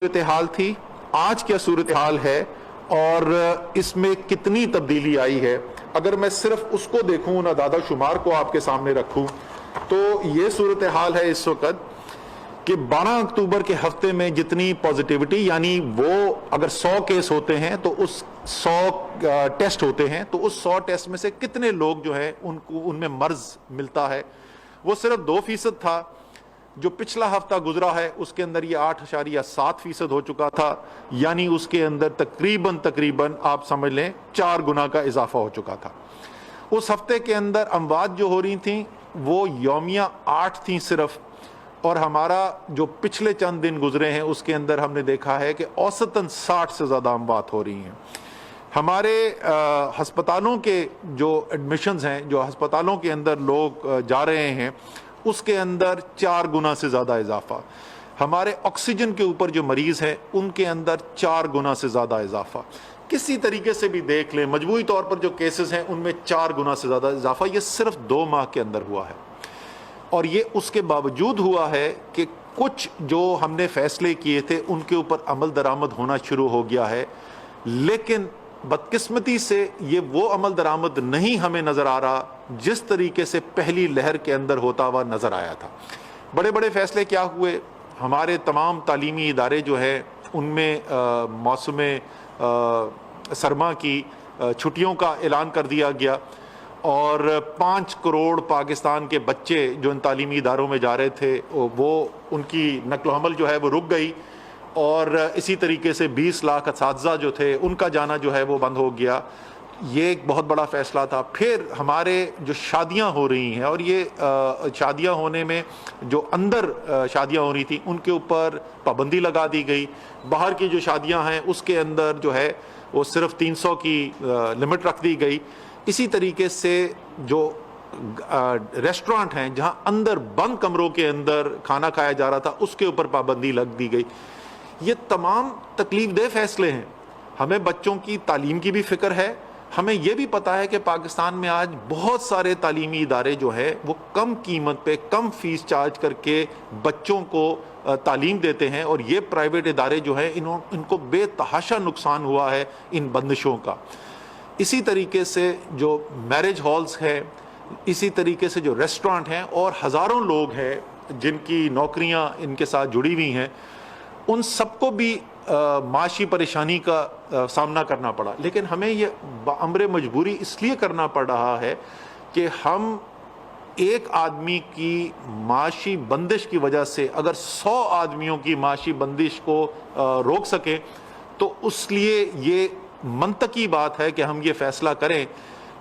सूरत-ए-हाल थी, आज क्या सूरत-ए-हाल है और इसमें कितनी तब्दीली आई है। अगर मैं सिर्फ उसको देखूं, उन अदादा शुमार को आपके सामने रखूं, तो ये सूरत-ए-हाल है इस वक्त कि 12 अक्टूबर के हफ्ते में जितनी पॉजिटिविटी, यानी वो अगर 100 केस होते हैं तो उस 100 टेस्ट होते हैं, तो उस 100 टेस्ट में से कितने लोग जो है उनको उनमें मर्ज मिलता है, वो सिर्फ 2% था। जो पिछला हफ्ता गुजरा है उसके अंदर ये 8.7% हो चुका था, यानी उसके अंदर तकरीबन आप समझ लें 4 गुना का इजाफा हो चुका था। उस हफ्ते के अंदर अमवात जो हो रही थी वो यौमिया 8 थी सिर्फ, और हमारा जो पिछले चंद दिन गुजरे हैं उसके अंदर हमने देखा है कि औसतन 60 से ज़्यादा अमवात हो रही हैं। हमारे हस्पतालों के जो एडमिशन्स हैं, जो हस्पतालों के अंदर लोग जा रहे हैं, उसके अंदर 4 गुना से ज़्यादा इजाफा। हमारे ऑक्सीजन के ऊपर जो मरीज़ हैं उनके अंदर 4 गुना से ज़्यादा इजाफा। किसी तरीके से भी देख लें, मजमूई तौर पर जो केसेस हैं उनमें 4 गुना से ज़्यादा इजाफा ये सिर्फ 2 माह के अंदर हुआ है। और ये उसके बावजूद हुआ है कि कुछ जो हमने फैसले किए थे उनके ऊपर अमल दरामद होना शुरू हो गया है, लेकिन बदकिस्मती से ये वो अमल दरामद नहीं हमें नज़र आ रहा जिस तरीके से पहली लहर के अंदर होता हुआ नज़र आया था। बड़े बड़े फैसले क्या हुए, हमारे तमाम तालीमी इदारे जो है उनमें मौसम सरमा की छुट्टियों का ऐलान कर दिया गया, और 5 करोड़ पाकिस्तान के बच्चे जो इन तालीमी इदारों में जा रहे थे वो उनकी नक्ल हमल जो है वो रुक गई, और इसी तरीके से 20 लाख असातिज़ा जो थे उनका जाना जो है वो बंद हो गया। ये एक बहुत बड़ा फ़ैसला था। फिर हमारे जो शादियां हो रही हैं, और ये शादियां होने में जो अंदर शादियां हो रही थी उनके ऊपर पाबंदी लगा दी गई। बाहर की जो शादियां हैं उसके अंदर जो है वो सिर्फ 300 की लिमिट रख दी गई। इसी तरीके से जो रेस्टोरेंट हैं जहां अंदर बंद कमरों के अंदर खाना खाया जा रहा था उसके ऊपर पाबंदी लग दी गई। ये तमाम तकलीफ दह फैसले हैं। हमें बच्चों की तालीम की भी फिक्र है। हमें यह भी पता है कि पाकिस्तान में आज बहुत सारे तालीमी इदारे जो है वो कम कीमत पे कम फीस चार्ज करके बच्चों को तालीम देते हैं, और ये प्राइवेट इदारे जो है इनको बेतहाशा नुकसान हुआ है इन बंदिशों का। इसी तरीके से जो मैरिज हॉल्स हैं, इसी तरीके से जो रेस्टोरेंट हैं, और हज़ारों लोग हैं जिनकी नौकरियां इनके साथ जुड़ी हुई हैं, उन सबको भी माशी परेशानी का सामना करना पड़ा। लेकिन हमें ये अम्र मजबूरी इसलिए करना पड़ रहा है कि हम एक आदमी की माशी बंदिश की वजह से अगर 100 आदमियों की माशी बंदिश को रोक सकें तो उसलिए ये मंतकी बात है कि हम ये फैसला करें।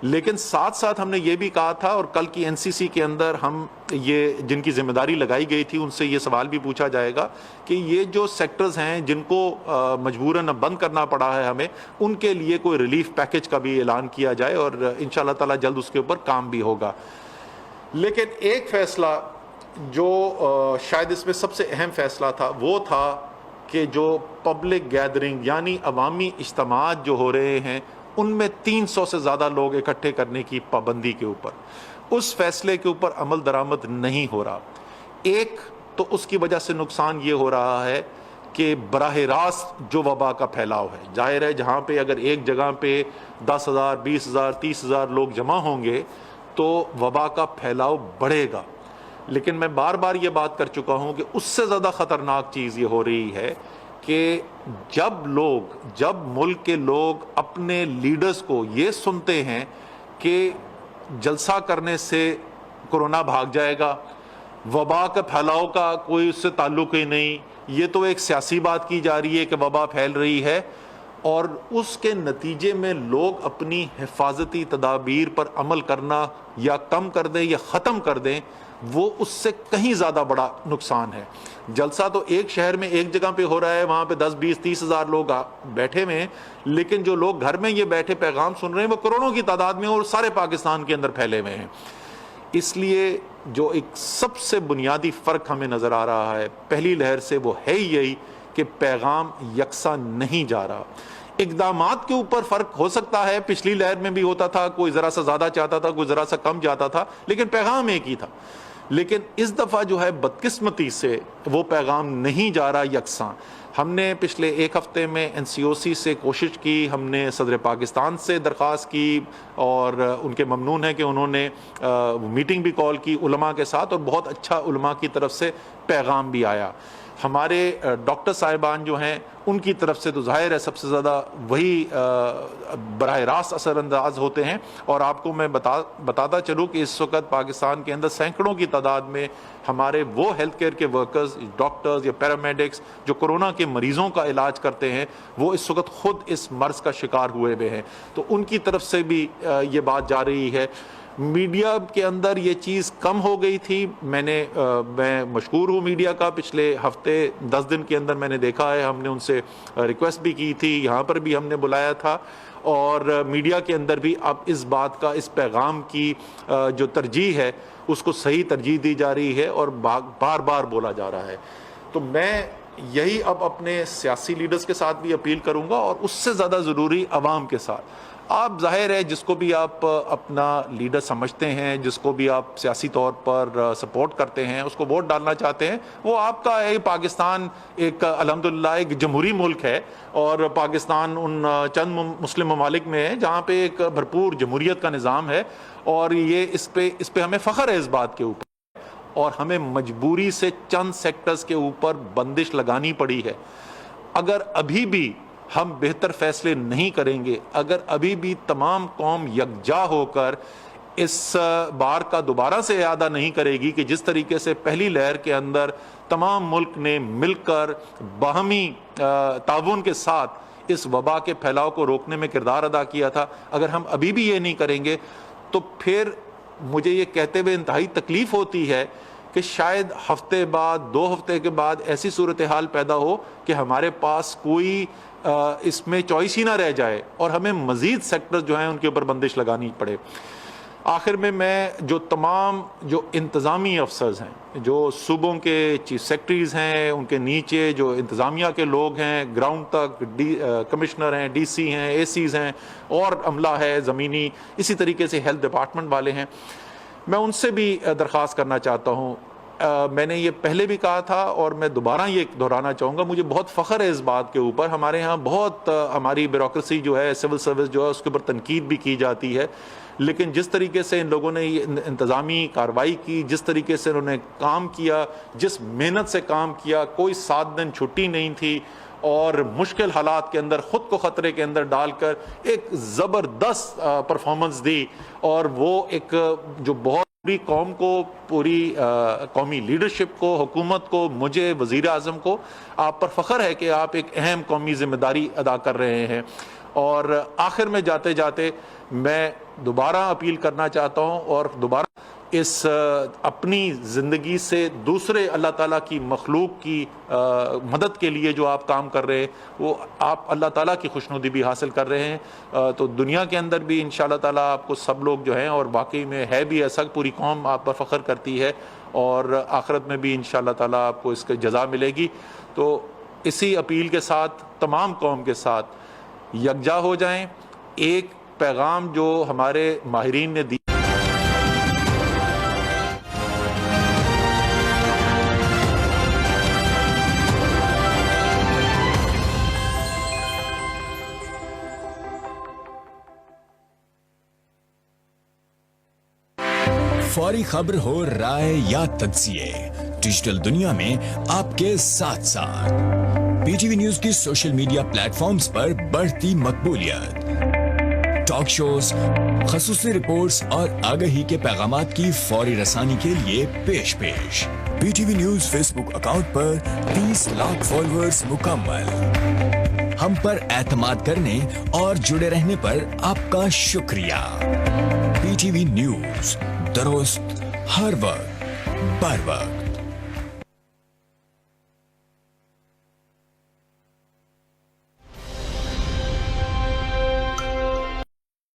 लेकिन साथ साथ हमने ये भी कहा था, और कल की एनसीसी के अंदर हम ये जिनकी जिम्मेदारी लगाई गई थी उनसे ये सवाल भी पूछा जाएगा कि ये जो सेक्टर्स हैं जिनको मजबूरन बंद करना पड़ा है हमें, उनके लिए कोई रिलीफ पैकेज का भी ऐलान किया जाए, और इंशाल्लाह ताला जल्द उसके ऊपर काम भी होगा। लेकिन एक फैसला जो शायद इसमें सबसे अहम फैसला था वो था कि जो पब्लिक गैदरिंग यानी अवामी इज्तिमात जो हो रहे हैं उनमें 300 से ज़्यादा लोग इकट्ठे करने की पाबंदी के ऊपर, उस फैसले के ऊपर अमल दरामद नहीं हो रहा। एक तो उसकी वजह से नुकसान ये हो रहा है कि बराह रास्त जो वबा का फैलाव है, जाहिर है जहाँ पे अगर एक जगह पे 10,000, 20,000, 30,000 लोग जमा होंगे तो वबा का फैलाव बढ़ेगा। लेकिन मैं बार बार ये बात कर चुका हूँ कि उससे ज़्यादा ख़तरनाक चीज़ ये हो रही है कि जब मुल्क के लोग अपने लीडर्स को ये सुनते हैं कि जलसा करने से कोरोना भाग जाएगा, वबा का फैलाव का कोई उससे ताल्लुक़ ही नहीं, ये तो एक सियासी बात की जा रही है कि वबा फैल रही है, और उसके नतीजे में लोग अपनी हिफाजती तदाबीर पर अमल करना या कम कर दें या ख़त्म कर दें, वो उससे कहीं ज़्यादा बड़ा नुकसान है। जलसा तो एक शहर में एक जगह पे हो रहा है, वहाँ पे 10, 20, 30,000 लोग बैठे हुए हैं, लेकिन जो लोग घर में ये बैठे पैगाम सुन रहे हैं वो करोड़ों की तादाद में और सारे पाकिस्तान के अंदर फैले हुए हैं। इसलिए जो एक सबसे बुनियादी फ़र्क हमें नज़र आ रहा है पहली लहर से वो है यही कि पैगाम यकसा नहीं जा रहा। इक़दामात के ऊपर फ़र्क हो सकता है, पिछली लहर में भी होता था, कोई ज़रा सा ज़्यादा चाहता था, कोई ज़रा सा कम जाता था, लेकिन पैगाम एक ही था। लेकिन इस दफ़ा जो है बदकिस्मती से वो पैगाम नहीं जा रहा यकसां। ہم نے پچھلے ایک ہفتے میں NCOC سے کوشش کی، ہم نے صدر پاکستان سے درخواست کی اور ان کے ممنون ہے کہ انہوں نے میٹنگ بھی کال کی علماء کے ساتھ، اور بہت اچھا علماء کی طرف سے پیغام بھی آیا۔ ہمارے ڈاکٹر صاحبان جو ہیں ان کی طرف سے تو ظاہر ہے سب سے زیادہ وہی براہ راست اثر انداز ہوتے ہیں، اور آپ کو میں بتاتا چلوں کہ اس وقت پاکستان کے اندر سینکڑوں کی تعداد میں ہمارے وہ ہیلتھ کیئر کے ورکرز، ڈاکٹرز یا پیرامیڈکس جو کورونا کے مریضوں کا علاج کرتے ہیں، وہ اس وقت خود اس مرض کا شکار ہوئے ہوئے ہیں، تو ان کی طرف سے بھی یہ بات جا رہی ہے۔ میڈیا کے اندر یہ چیز کم ہو گئی تھی، میں مشکور ہوں میڈیا کا، پچھلے ہفتے 10 دن کے اندر میں نے دیکھا ہے، ہم نے ان سے ریکویسٹ بھی کی تھی، یہاں پر بھی ہم نے بلایا تھا، اور میڈیا کے اندر بھی اب اس بات کا، اس پیغام کی جو ترجیح ہے اس کو صحیح ترجیح دی جا رہی ہے اور بار بار بولا جا رہا ہے۔ تو میں یہی اب اپنے سیاسی لیڈرز کے ساتھ بھی اپیل کروں گا، اور اس سے زیادہ ضروری عوام کے ساتھ۔ آپ ظاہر ہے جس کو بھی آپ اپنا لیڈر سمجھتے ہیں، جس کو بھی آپ سیاسی طور پر سپورٹ کرتے ہیں، اس کو ووٹ ڈالنا چاہتے ہیں، وہ آپ کا ہے۔ پاکستان ایک الحمدللہ ایک جمہوری ملک ہے، اور پاکستان ان چند مسلم ممالک میں ہے جہاں پہ ایک بھرپور جمہوریت کا نظام ہے، اور یہ اس پہ ہمیں فخر ہے اس بات کے اوپر، اور ہمیں مجبوری سے چند سیکٹرز کے اوپر بندش لگانی پڑی ہے۔ اگر ابھی بھی ہم بہتر فیصلے نہیں کریں گے، اگر ابھی بھی تمام قوم یکجا ہو کر اس بار کا دوبارہ سے اعادہ نہیں کرے گی کہ جس طریقے سے پہلی لہر کے اندر تمام ملک نے مل کر باہمی تعاون کے ساتھ اس وبا کے پھیلاؤ کو روکنے میں کردار ادا کیا تھا، اگر ہم ابھی بھی یہ نہیں کریں گے تو پھر مجھے یہ کہتے ہوئے انتہائی تکلیف ہوتی ہے کہ شاید ہفتے بعد، 2 ہفتے کے بعد ایسی صورتحال پیدا ہو کہ ہمارے پاس کوئی اس میں چوائس ہی نہ رہ جائے، اور ہمیں مزید سیکٹر جو ہیں ان کے اوپر بندش لگانی پڑے۔ آخر میں جو تمام جو انتظامی افسرز ہیں، جو صوبوں کے چیف سیکرٹریز ہیں، ان کے نیچے جو انتظامیہ کے لوگ ہیں، گراؤنڈ تک کمشنر ہیں، DC ہیں، ACs ہیں، اور عملہ ہے زمینی، اسی طریقے سے ہیلتھ ڈپارٹمنٹ والے ہیں، میں ان سے بھی درخواست کرنا چاہتا ہوں۔ میں نے یہ پہلے بھی کہا تھا اور میں دوبارہ یہ دہرانا چاہوں گا، مجھے بہت فخر ہے اس بات کے اوپر، ہمارے ہاں بہت ہماری بیوروکریسی جو ہے، سول سروس جو ہے، اس کے اوپر تنقید بھی کی جاتی ہے، لیکن جس طریقے سے ان لوگوں نے انتظامی کارروائی کی، جس طریقے سے انہوں نے کام کیا، جس محنت سے کام کیا، کوئی 7 دن چھٹی نہیں تھی، اور مشکل حالات کے اندر خود کو خطرے کے اندر ڈال کر ایک زبردست پرفارمنس دی، اور وہ ایک جو بہت پوری قوم کو، پوری قومی لیڈرشپ کو، حکومت کو، مجھے، وزیر اعظم کو، آپ پر فخر ہے کہ آپ ایک اہم قومی ذمہ داری ادا کر رہے ہیں۔ اور آخر میں جاتے جاتے میں دوبارہ اپیل کرنا چاہتا ہوں، اور دوبارہ اس اپنی زندگی سے دوسرے اللہ تعالیٰ کی مخلوق کی مدد کے لیے جو آپ کام کر رہے ہیں، وہ آپ اللہ تعالیٰ کی خوشنودی بھی حاصل کر رہے ہیں، تو دنیا کے اندر بھی انشاءاللہ تعالیٰ آپ کو سب لوگ جو ہیں، اور واقعی میں ہے بھی ایسا، پوری قوم آپ پر فخر کرتی ہے، اور آخرت میں بھی انشاءاللہ تعالیٰ آپ کو اس کی جزا ملے گی۔ تو اسی اپیل کے ساتھ تمام قوم کے ساتھ یکجا ہو جائیں۔ ایک پیغام جو ہمارے ماہرین نے دی، فوری خبر ہو، رائے یا تجزیے، ڈیجیٹل دنیا میں آپ کے ساتھ ساتھ PTV نیوز کی سوشل میڈیا پلیٹ فارمز پر بڑھتی مقبولیت، ٹاک شوز، خصوصی رپورٹس اور آگہی کے پیغامات کی فوری رسانی کے لیے پیش PTV نیوز فیس بک اکاؤنٹ پر 30 لاکھ فالوورز مکمل۔ ہم پر اعتماد کرنے اور جڑے رہنے پر آپ کا شکریہ۔ PTV نیوز، درست ہر وقت بر وقت۔